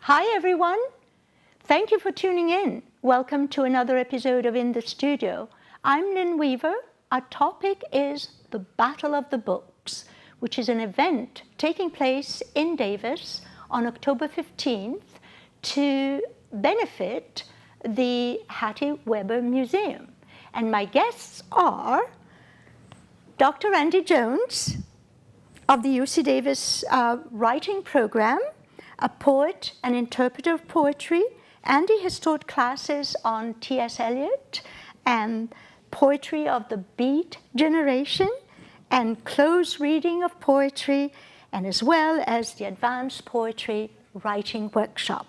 Hi everyone, thank you for tuning in. Welcome to another episode of In the Studio. I'm Lynn Weaver. Our topic is the Battle of the Books, which is an event taking place in Davis on October 15th to benefit the Hattie Weber Museum. And my guests are Dr. Andy Jones of the UC Davis writing program, a poet and interpreter of poetry. Andy has taught classes on T.S. Eliot and poetry of the Beat generation and close reading of poetry, and as well as the advanced poetry writing workshop.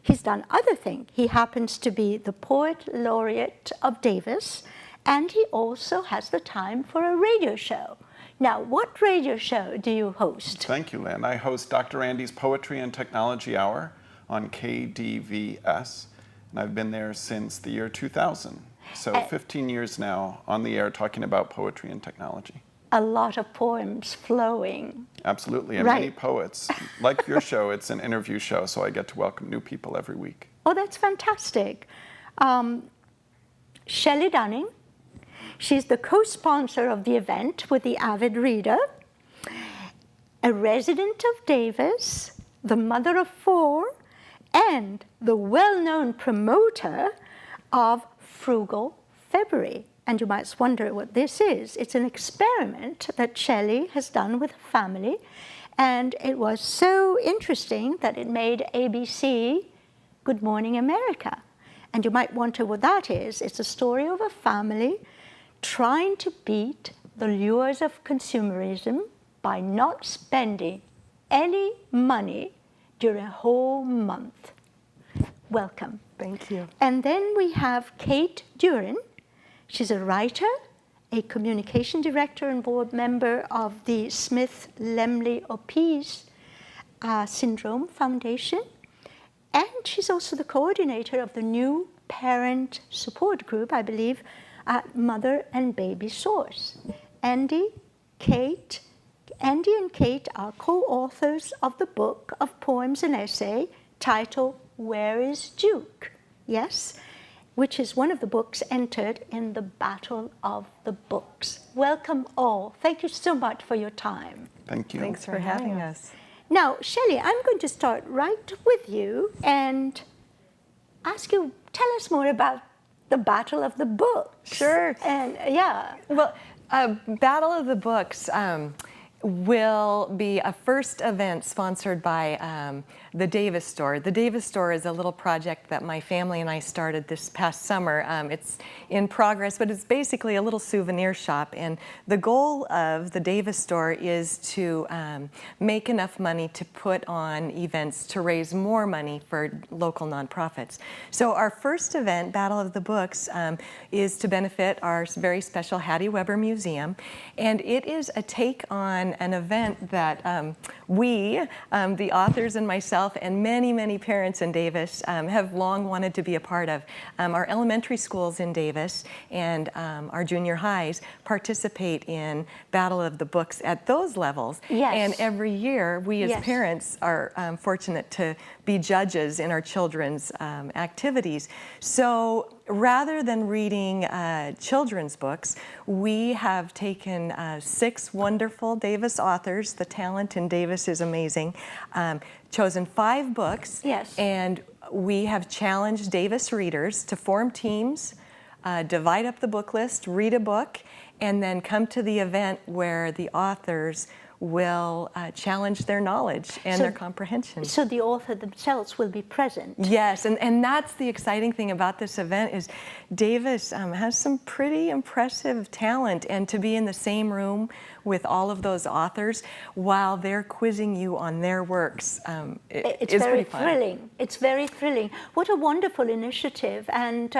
He's done other things. He happens to be the poet laureate of Davis, and he also has the time for a radio show. Now, what radio show do you host? Thank you, Lynn. I host Dr. Andy's Poetry and Technology Hour on KDVS, and I've been there since the year 2000. So 15 years now on the air talking about poetry and technology. A lot of poems flowing. Absolutely, and many poets. Like your show, it's an interview show, so I get to welcome new people every week. Oh, that's fantastic. Shelley Dunning. She's the co-sponsor of the event with the avid reader, a resident of Davis, the mother of 4, and the well-known promoter of Frugal February. And you might wonder what this is. It's an experiment that Shelley has done with her family, and it was so interesting that it made ABC Good Morning America. And you might wonder what that is. It's a story of a family trying to beat the lures of consumerism by not spending any money during a whole month. Welcome. Thank you. And then we have Kate Duren. She's a writer, a communication director and board member of the Smith-Lemli-Opitz Syndrome Foundation. And she's also the coordinator of the new parent support group, I believe, at Mother and Baby Source. Andy and Kate are co-authors of the book of poems and essay titled Where is Duke? Yes, which is one of the books entered in the Battle of the Books. Welcome all. Thank you so much for your time. Thank you. Thanks for having us. Now, Shelley, I'm going to start right with you and ask you, tell us more about the Battle of the Books. Sure. And Well, Battle of the Books will be a first event sponsored by the Davis Store. The Davis Store is a little project that my family and I started this past summer. It's in progress, but it's basically a little souvenir shop. And the goal of the Davis Store is to make enough money to put on events to raise more money for local nonprofits. So our first event, Battle of the Books, is to benefit our very special Hattie Weber Museum. And it is a take on an event that we, the authors and myself, and many, many parents in Davis have long wanted to be a part of. Our elementary schools in Davis and our junior highs participate in Battle of the Books at those levels. Yes. And every year, we as parents are fortunate to be judges in our children's activities. So rather than reading children's books, we have taken 6 wonderful Davis authors. The talent in Davis is amazing. Chosen 5 books. Yes. And we have challenged Davis readers to form teams, divide up the book list, read a book, and then come to the event where the authors will challenge their knowledge and their comprehension. So the author themselves will be present. Yes, and that's the exciting thing about this event is Davis has some pretty impressive talent, and to be in the same room with all of those authors while they're quizzing you on their works it's is very pretty fun. thrilling. It's very thrilling. What a wonderful initiative. And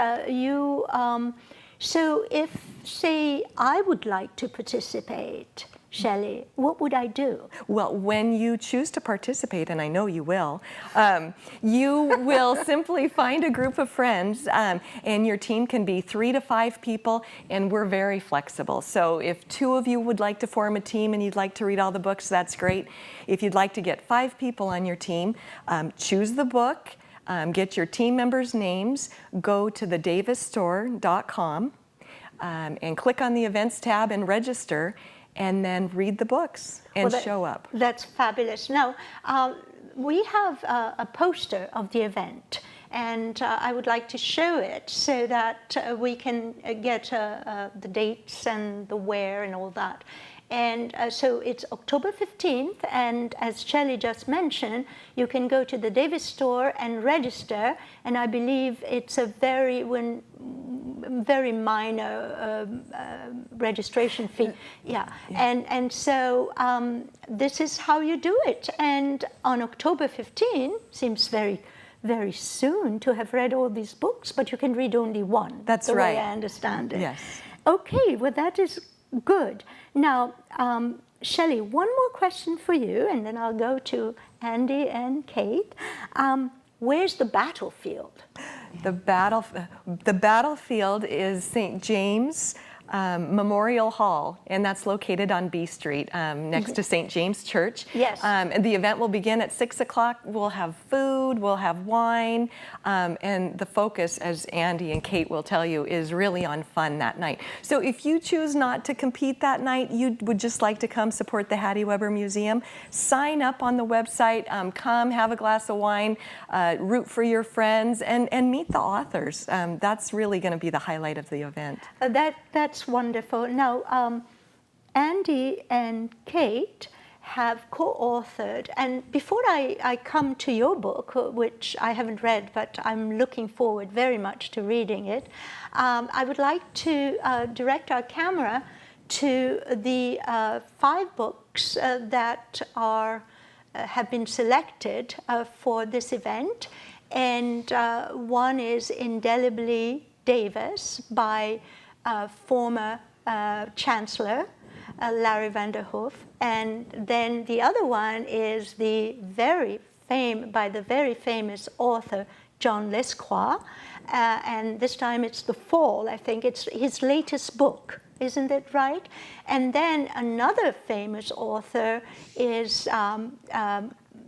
so if, say, I would like to participate, Shelley, what would I do? Well, when you choose to participate, and I know you will simply find a group of friends, and your team can be 3 to 5 people, and we're very flexible. So if 2 of you would like to form a team and you'd like to read all the books, that's great. If you'd like to get 5 people on your team, choose the book, get your team members' names, go to thedavisstore.com, and click on the events tab and register, and then read the books and show up. That's fabulous. Now, we have a poster of the event, and I would like to show it so that we can get the dates and the where and all that. And so it's October 15th, and as Shelley just mentioned, you can go to the Davis store and register, and I believe it's a very minor registration fee. Yeah. And so this is how you do it. And on October 15, seems very soon to have read all these books, but you can read only one. That's the right. way I understand it. Yes. Okay, well that is good. Now, Shelley, one more question for you, and then I'll go to Andy and Kate. Where's the battlefield? The battlefield is St. James Memorial Hall, and that's located on B Street, next to St. James Church. Yes. And the event will begin at 6 o'clock. We'll have food, we'll have wine, and the focus, as Andy and Kate will tell you, is really on fun that night. So if you choose not to compete that night, you would just like to come support the Hattie Weber Museum, sign up on the website, come have a glass of wine, root for your friends, and meet the authors. That's really going to be the highlight of the event. That's wonderful. Now, Andy and Kate have co-authored, and before I come to your book, which I haven't read, but I'm looking forward very much to reading it, I would like to direct our camera to the 5 books that have been selected for this event, and one is Indelibly Davis by former Chancellor Larry Vanderhoof, and then the other one is by the very famous author John Lesquois, and this time it's The Fall. I think it's his latest book, isn't it right? And then another famous author is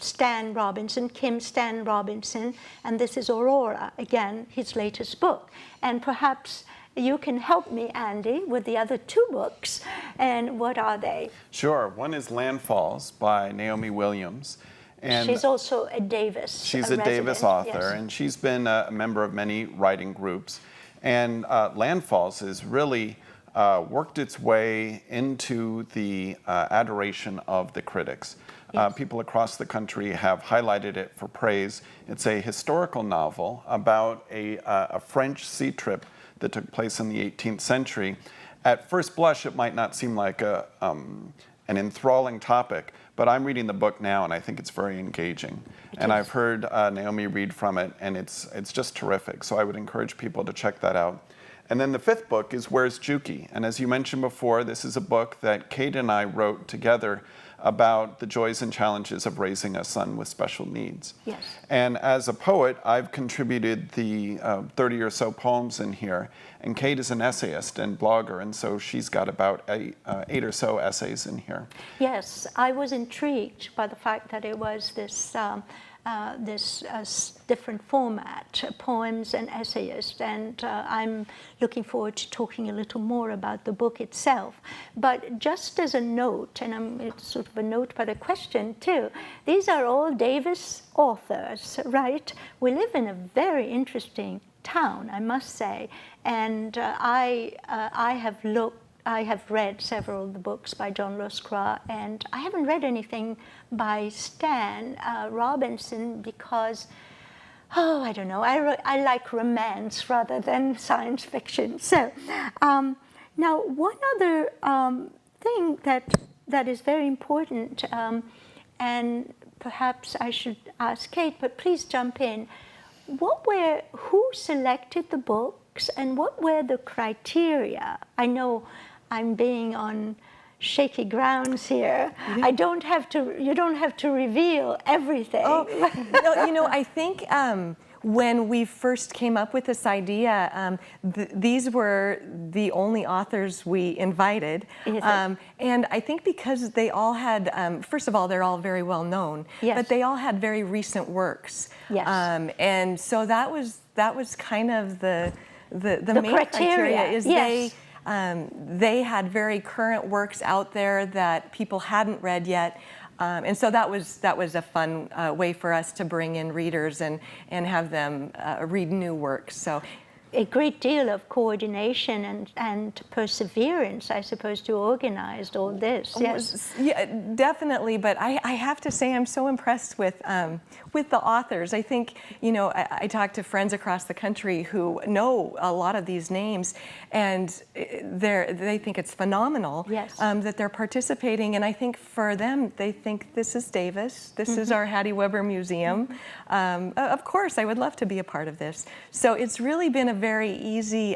Stan Robinson, Kim Stan Robinson, and this is Aurora, again, his latest book. And perhaps you can help me, Andy, with the other 2 books, and what are they? Sure. One is Landfalls by Naomi Williams. And she's also a Davis She's a Davis author, yes. And she's been a member of many writing groups. And Landfalls has really worked its way into the adoration of the critics. Yes. People across the country have highlighted it for praise. It's a historical novel about a French sea trip that took place in the 18th century. At first blush, it might not seem like an enthralling topic, but I'm reading the book now, and I think it's very engaging. And I've heard Naomi read from it, and it's just terrific. So I would encourage people to check that out. And then the 5th book is Where's Juki? And as you mentioned before, this is a book that Kate and I wrote together about the joys and challenges of raising a son with special needs. Yes. And as a poet, I've contributed the 30 or so poems in here, and Kate is an essayist and blogger, and so she's got about 8 or so essays in here. Yes, I was intrigued by the fact that it was this different format, poems and essayists, and I'm looking forward to talking a little more about the book itself. But just as a note, and it's sort of a note but a question too, these are all Davis authors, right? We live in a very interesting town, I must say, and I have read several of the books by John Lesquois, and I haven't read anything by Stan Robinson because, I don't know, I like romance rather than science fiction. So now one other thing that is very important, and perhaps I should ask Kate, but please jump in. Who selected the books, and what were the criteria? I know I'm being on shaky grounds here. I don't have to. You don't have to reveal everything. Oh, no, you know, I think when we first came up with this idea, these were the only authors we invited. And I think because they all had, first of all, they're all very well known, Yes. but they all had very recent works. Yes. And so that was kind of the main criteria, is yes. they had very current works out there that people hadn't read yet. And so that was a fun way for us to bring in readers and have them read new works. So a great deal of coordination and perseverance, I suppose, to organize all this. Yes. Yeah, definitely. But I have to say I'm so impressed with the authors. I think, you know, I talk to friends across the country who know a lot of these names, and they think it's phenomenal. Yes. That they're participating. And I think for them, they think this is Davis. This is our Hattie Weber Museum. Of course, I would love to be a part of this. So it's really been a very easy,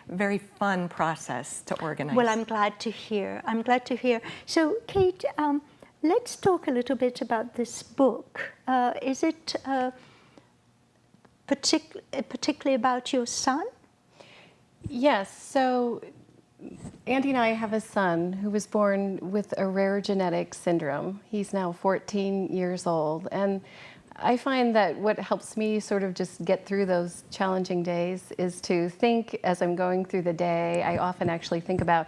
very fun process to organize. Well, I'm glad to hear. I'm glad to hear. So, Kate, let's talk a little bit about this book. Is it particularly about your son? Yes. So Andy and I have a son who was born with a rare genetic syndrome. He's now 14 years old. And I find that what helps me sort of just get through those challenging days is to think as I'm going through the day. I often actually think about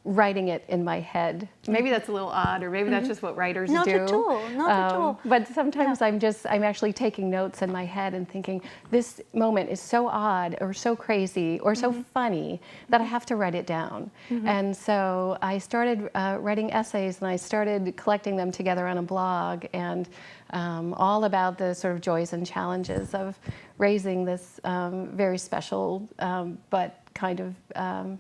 writing it in my head. Maybe that's a little odd, or maybe that's just what writers Not do. at all, not at all. But sometimes I'm actually taking notes in my head and thinking, this moment is so odd or so crazy or so funny that I have to write it down. And so I started writing essays, and I started collecting them together on a blog, and all about the sort of joys and challenges of raising this very special but kind of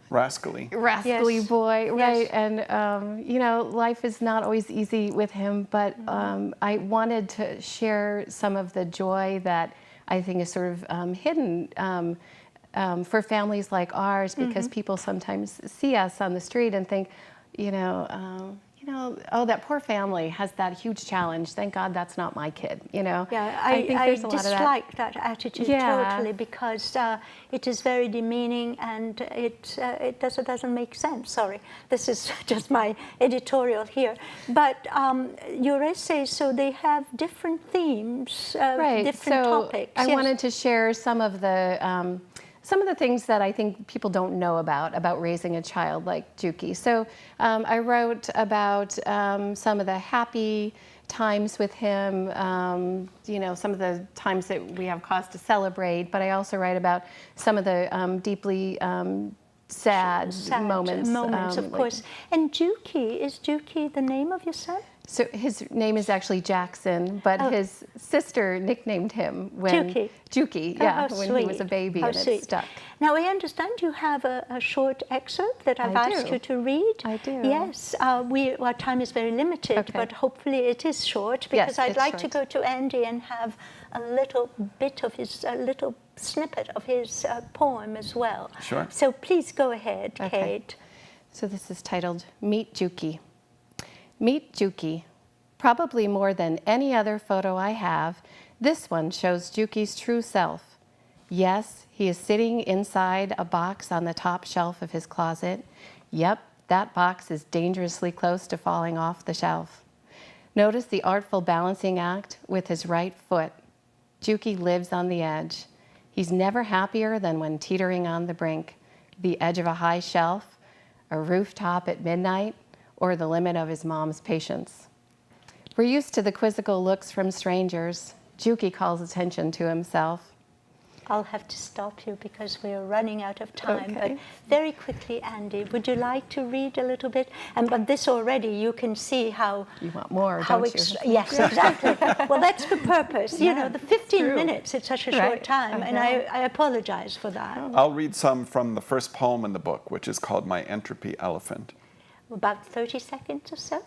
Rascally Yes. boy, right? Yes. And you know, life is not always easy with him, but I wanted to share some of the joy that I think is sort of hidden for families like ours, because people sometimes see us on the street and think, you know, oh, that poor family has that huge challenge. Thank God that's not my kid, you know? Yeah, I think there's a lot of that. dislike that attitude Yeah. totally, because it is very demeaning, and it doesn't make sense. Sorry, this is just my editorial here. But your essays, so they have different themes, Right. different So topics. I Yes. wanted to share some of the things that I think people don't know about raising a child like Juki. So I wrote about some of the happy times with him, you know, some of the times that we have cause to celebrate, but I also write about some of the deeply sad moments. Of course. And Juki, is Juki the name of your son? So his name is actually Jackson, but his sister nicknamed him when Juki, How when he was a baby, How and sweet. it stuck. Now, I understand you have a short excerpt that I've I asked do. you to read. I do. Yes, our time is very limited, Okay. but hopefully it is short, because Yes, I'd it's like to short. go to Andy and have a little bit of his, a little snippet of his poem as well. Sure. So please go ahead, Okay. Kate. So this is titled Meet Juki. Meet Juki. Probably more than any other photo I have, this one shows Juki's true self. Yes, he is sitting inside a box on the top shelf of his closet. Yep, that box is dangerously close to falling off the shelf. Notice the artful balancing act with his right foot. Juki lives on the edge. He's never happier than when teetering on the brink, the edge of a high shelf, a rooftop at midnight, or the limit of his mom's patience. We're used to the quizzical looks from strangers. Juki calls attention to himself. I'll have to stop you because we're running out of time. Okay. But very quickly, Andy, would you like to read a little bit? And but this already, you can see how You want more, how don't you? Yes, exactly. Well, that's the purpose. You know, the 15 true. minutes, it's such a short Right, time, I and know. I apologize for that. I'll read some from the first poem in the book, which is called My Entropy Elephant. About 30 seconds or so.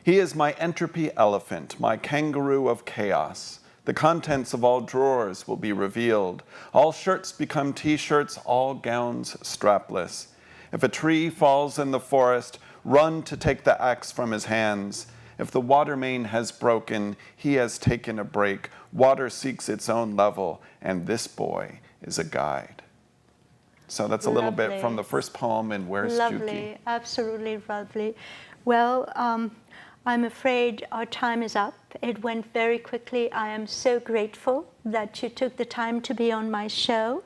He is my entropy elephant, my kangaroo of chaos. The contents of all drawers will be revealed. All shirts become t-shirts, all gowns strapless. If a tree falls in the forest, run to take the axe from his hands. If the water main has broken, he has taken a break. Water seeks its own level, and this boy is a guide. So that's a little bit from the first poem in Where's Lovely, Juki? absolutely lovely. Well, I'm afraid our time is up. It went very quickly. I am so grateful that you took the time to be on my show.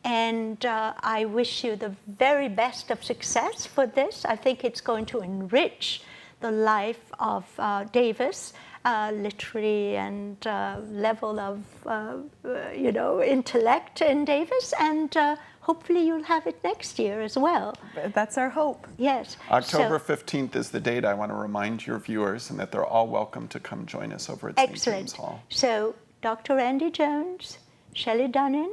And I wish you the very best of success for this. I think it's going to enrich the life of Davis, literary and level of, intellect in Davis. And hopefully you'll have it next year as well. That's our hope. Yes. October 15th is the date. I want to remind your viewers and that they're all welcome to come join us over at St. James Excellent. Hall. So Dr. Randy Jones, Shelley Dunnan,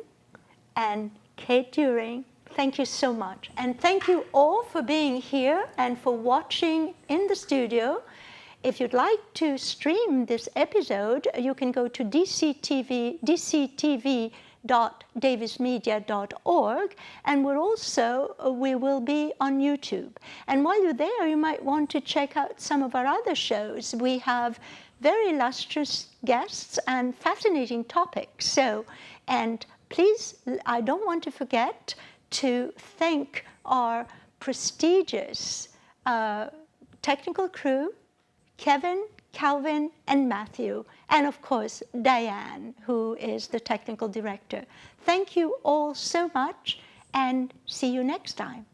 and Kate During, thank you so much. And thank you all for being here and for watching in the studio. If you'd like to stream this episode, you can go to dctv.davismedia.org, and we will be on YouTube. And while you're there, you might want to check out some of our other shows. We have very illustrious guests and fascinating topics. So, and please, I don't want to forget to thank our prestigious technical crew, Kevin, Calvin, and Matthew, and of course, Diane, who is the technical director. Thank you all so much, and see you next time.